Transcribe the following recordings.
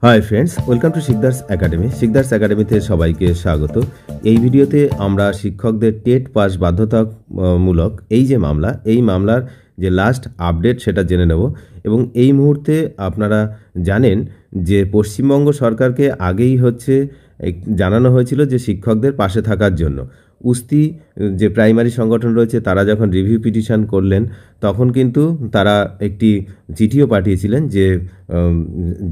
Hi friends, welcome to Sikdar's academy. Sikdar's একাডেমিতে সবাইকে স্বাগত। এই ভিডিওতে আমরা শিক্ষকদের টেট পাস বাধ্যতামূলক এই যে মামলা, এই মামলার যে লাস্ট আপডেট সেটা জেনে নেব। এবং এই মুহূর্তে আপনারা জানেন যে পশ্চিমবঙ্গ সরকারকে আগেই জানানো হয়েছিল যে শিক্ষকদের পাশে থাকার জন্য। উস্তি যে প্রাইমারি সংগঠন রয়েছে তারা যখন রিভিউ পিটিশন করলেন তখন কিন্তু তারা একটি চিঠিও পাঠিয়েছিলেন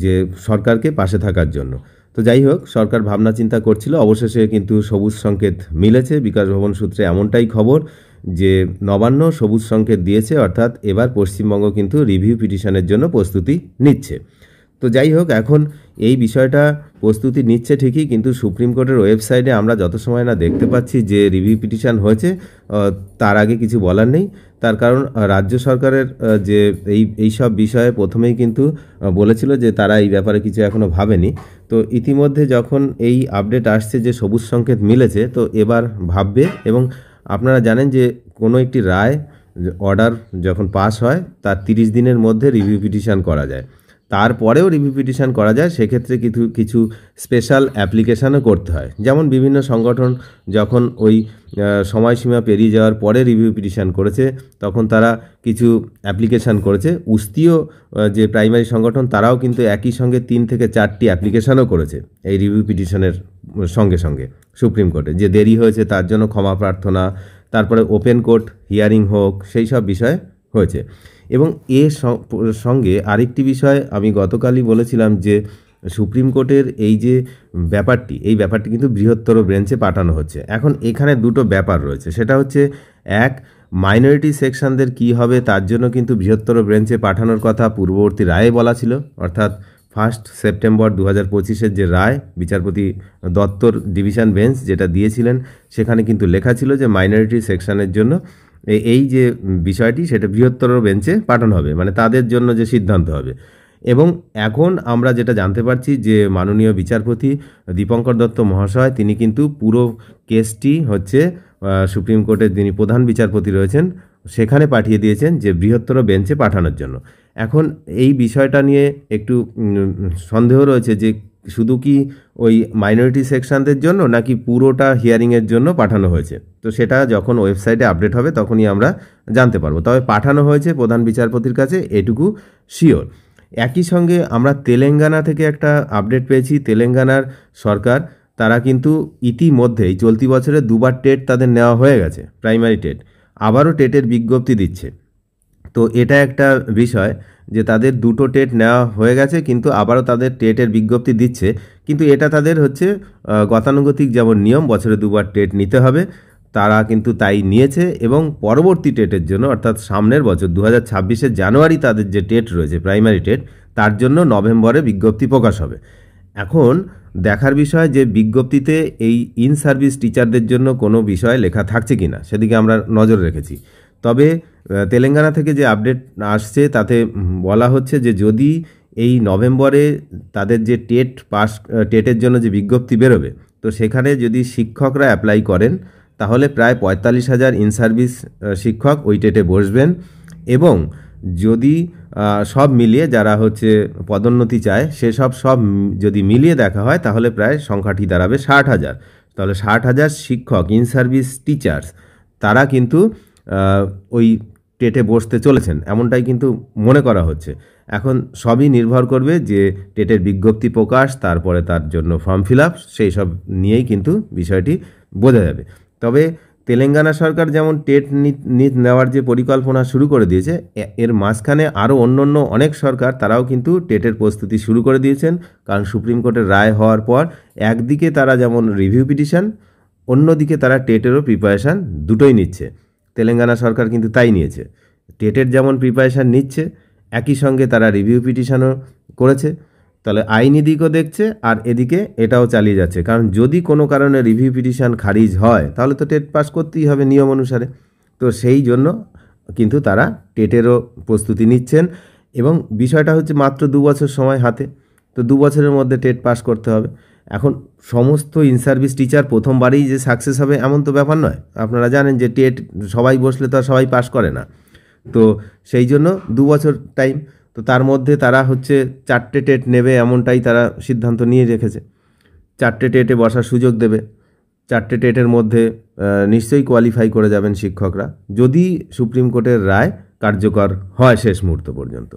যে সরকারকে পাশে থাকার জন্য। তো যাই হোক, সরকার ভাবনা চিন্তা করছিল, অবশেষে কিন্তু সবুজ সংকেত মিলেছে। বিকাশ ভবন সূত্রে এমনটাই খবর যে নবান্ন সবুজ সংকেত দিয়েছে, অর্থাৎ এবার পশ্চিমবঙ্গ কিন্তু রিভিউ পিটিশনের জন্য প্রস্তুতি নিচ্ছে। তো যাই হোক, এখন এই বিষয়টা প্রস্তুতি নিচ্ছে ঠিকই, কিন্তু সুপ্রিম কোর্টের ওয়েবসাইটে আমরা যত সময় না দেখতে পাচ্ছি যে রিভিউ পিটিশন হয়েছে, তার আগে কিছু বলার নেই। তার কারণ রাজ্য সরকারের যে এই সব বিষয়ে প্রথমেই কিন্তু বলেছিল যে তারা এই ব্যাপারে কিছু এখনও ভাবেনি। তো ইতিমধ্যে যখন এই আপডেট আসছে যে সবুজ সংকেত মিলেছে, তো এবার ভাববে। এবং আপনারা জানেন যে কোনো একটি রায় অর্ডার যখন পাস হয় তার 30 দিনের মধ্যে রিভিউ পিটিশন করা যায়। তারপরেও রিভিউ পিটিশন করা যায়, সেক্ষেত্রে কিছু স্পেশাল অ্যাপ্লিকেশানও করতে হয়। যেমন বিভিন্ন সংগঠন যখন ওই সময়সীমা পেরিয়ে যাওয়ার পরে রিভিউ পিটিশন করেছে, তখন তারা কিছু অ্যাপ্লিকেশান করেছে। উস্তিও যে প্রাইমারি সংগঠন তারাও কিন্তু একই সঙ্গে 3 থেকে 4টি অ্যাপ্লিকেশানও করেছে এই রিভিউ পিটিশনের সঙ্গে সঙ্গে সুপ্রিম কোর্টে। যে দেরি হয়েছে তার জন্য ক্ষমা প্রার্থনা, তারপরে ওপেন কোর্ট হিয়ারিং হোক, সেই সব বিষয়ে হয়েছে। এবং এর সঙ্গে আরেকটি বিষয় আমি গতকালই বলেছিলাম যে সুপ্রিম কোর্টের এই যে এই ব্যাপারটি কিন্তু বৃহত্তর বেঞ্চে পাঠানো হচ্ছে। এখন এখানে দুটো ব্যাপার রয়েছে, সেটা হচ্ছে এক, মাইনরিটি সেকশনদের কি হবে তার জন্য কিন্তু বৃহত্তর বেঞ্চে পাঠানোর কথা পূর্ববর্তী রায়ে বলা ছিল, অর্থাৎ 1 সেপ্টেম্বর 2025-এর যে রায় বিচারপতি দত্তর ডিভিশন বেঞ্চ যেটা দিয়েছিলেন, সেখানে কিন্তু লেখা ছিল যে মাইনরিটি সেকশনের জন্য এই যে বিষয়টি সেটা বৃহত্তর বেঞ্চে পাঠানো হবে, মানে তাদের জন্য যে সিদ্ধান্ত হবে। এবং এখন আমরা যেটা জানতে পারছি যে মাননীয় বিচারপতি দীপঙ্কর দত্ত মহাশয় তিনি কিন্তু পুরো কেসটি সুপ্রিম কোর্টের যিনি প্রধান বিচারপতি রয়েছেন সেখানে পাঠিয়ে দিয়েছেন যে বৃহত্তর বেঞ্চে পাঠানোর জন্য। এখন এই বিষয়টা নিয়ে একটু সন্দেহ রয়েছে যে শুধু কি ওই মাইনরিটি সেকশনদের জন্য নাকি পুরোটা হিয়ারিংয়ের জন্য পাঠানো হয়েছে। তো সেটা যখন ওয়েবসাইটে আপডেট হবে তখনই আমরা জানতে পারবো। তবে পাঠানো হয়েছে প্রধান বিচারপতির কাছে, এটুকু শিওর। একই সঙ্গে আমরা তেলেঙ্গানা থেকে একটা আপডেট পেয়েছি। তেলেঙ্গানার সরকার তারা কিন্তু ইতিমধ্যেই চলতি বছরে 2বার টেট তাদের নেওয়া হয়ে গেছে, প্রাইমারি টেট, আবারও টেটের বিজ্ঞপ্তি দিচ্ছে। তো এটা একটা বিষয় যে তাদের 2টো টেট নেওয়া হয়ে গেছে, কিন্তু আবারও তাদের টেটের বিজ্ঞপ্তি দিচ্ছে। কিন্তু এটা তাদের গতানুগতিক যেমন নিয়ম বছরে 2বার টেট নিতে হবে, তারা কিন্তু তাই নিয়েছে। এবং পরবর্তী টেটের জন্য, অর্থাৎ সামনের বছর 2026-এর জানুয়ারি তাদের যে টেট রয়েছে প্রাইমারি টেট, তার জন্য নভেম্বরে বিজ্ঞপ্তি প্রকাশ হবে। এখন দেখার বিষয় যে বিজ্ঞপ্তিতে এই ইন সার্ভিস টিচারদের জন্য কোনো বিষয় লেখা থাকছে কিনা, সেদিকে আমরা নজর রেখেছি। তবে তেলেঙ্গানা থেকে যে আপডেট আসছে তাতে বলা হচ্ছে যে যদি এই নভেম্বরে তাদের যে টেটের জন্য যে বিজ্ঞপ্তি বেরোবে, তো সেখানে যদি শিক্ষকরা অ্যাপ্লাই করেন তাহলে প্রায় 45,000 ইন সার্ভিস শিক্ষক ওই টেটে বসবেন। এবং যদি সব মিলিয়ে যারা পদোন্নতি চায় সব যদি মিলিয়ে দেখা হয় তাহলে প্রায় সংখ্যাটি দাঁড়াবে 60,000। তাহলে 60,000 শিক্ষক ইন সার্ভিস টিচার্স তারা কিন্তু ওই টেটে বসতে চলেছেন, এমনটাই কিন্তু মনে করা হচ্ছে। এখন সবই নির্ভর করবে যে টেটের বিজ্ঞপ্তি প্রকাশ, তারপরে তার জন্য ফর্ম ফিল আপ, সেই সব নিয়েই কিন্তু বিষয়টি বোঝা যাবে। তবে তেলেঙ্গানা সরকার যেমন টেট নেওয়ার যে পরিকল্পনা শুরু করে দিয়েছে, এর মাঝখানে আরও অন্য অনেক সরকার তারাও কিন্তু টেটের প্রস্তুতি শুরু করে দিয়েছেন। কারণ সুপ্রিম কোর্টের রায় হওয়ার পর একদিকে তারা যেমন রিভিউ পিটিশন, অন্যদিকে তারা টেটেরও প্রিপারেশান দুটোই নিচ্ছে। তেলেঙ্গানা সরকার কিন্তু তাই নিয়েছে, টেটের যেমন প্রিপারেশান নিচ্ছে একই সঙ্গে তারা রিভিউ পিটিশনও করেছে। তাহলে আইনি দিকও দেখছে আর এদিকে এটাও চালিয়ে যাচ্ছে। কারণ যদি কোনো কারণে রিভিউ পিটিশন খারিজ হয় তাহলে তো টেট পাস করতেই হবে নিয়ম অনুসারে। তো সেই জন্য কিন্তু তারা টেটেরও প্রস্তুতি নিচ্ছেন। এবং বিষয়টা মাত্র 2 বছর সময় হাতে, তো 2 বছরের মধ্যে টেট পাস করতে হবে। এখন সমস্ত ইন সার্ভিস টিচার প্রথমবারেই যে সাকসেস হবে এমন তো ব্যাপার নয়। আপনারা জানেন যে টেট সবাই বসলে তো আর সবাই পাস করে না। তো সেই জন্য 2 বছর টাইম। তো তো তার মধ্যে তারা হচ্ছে 4টে টেট নেবে এমনটাই তারা সিদ্ধান্ত নিয়ে রেখেছে। 4টে টেটে বসার সুযোগ দেবে। 4টে টেটের মধ্যে নিশ্চয়ই কোয়ালিফাই করে যাবেন শিক্ষকরা, যদি সুপ্রিম কোর্টের রায় কার্যকর হয় শেষ মুহূর্ত পর্যন্ত।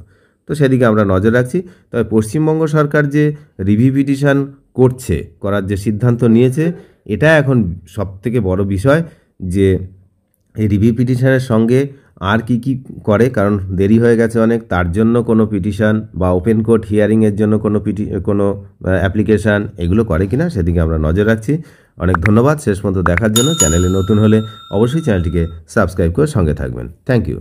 তো সেদিকে আমরা নজর রাখছি। তবে পশ্চিমবঙ্গ সরকার যে রিভিউ পিটিশন করার যে সিদ্ধান্ত নিয়েছে, এটা এখন সবথেকে বড় বিষয় যে এই রিভিউ পিটিশনের সঙ্গে আর কি কি করে, কারণ দেরি হয়ে গেছে অনেক, তার জন্য কোনো পিটিশন বা ওপেন কোর্ট হিয়ারিংয়ের জন্য কোনো অ্যাপ্লিকেশান এগুলো করে কিনা সেদিকে আমরা নজর রাখছি। অনেক ধন্যবাদ শেষ পর্যন্ত দেখার জন্য। চ্যানেলে নতুন হলে অবশ্যই চ্যানেলটিকে সাবস্ক্রাইব করে সঙ্গে থাকবেন। Thank you.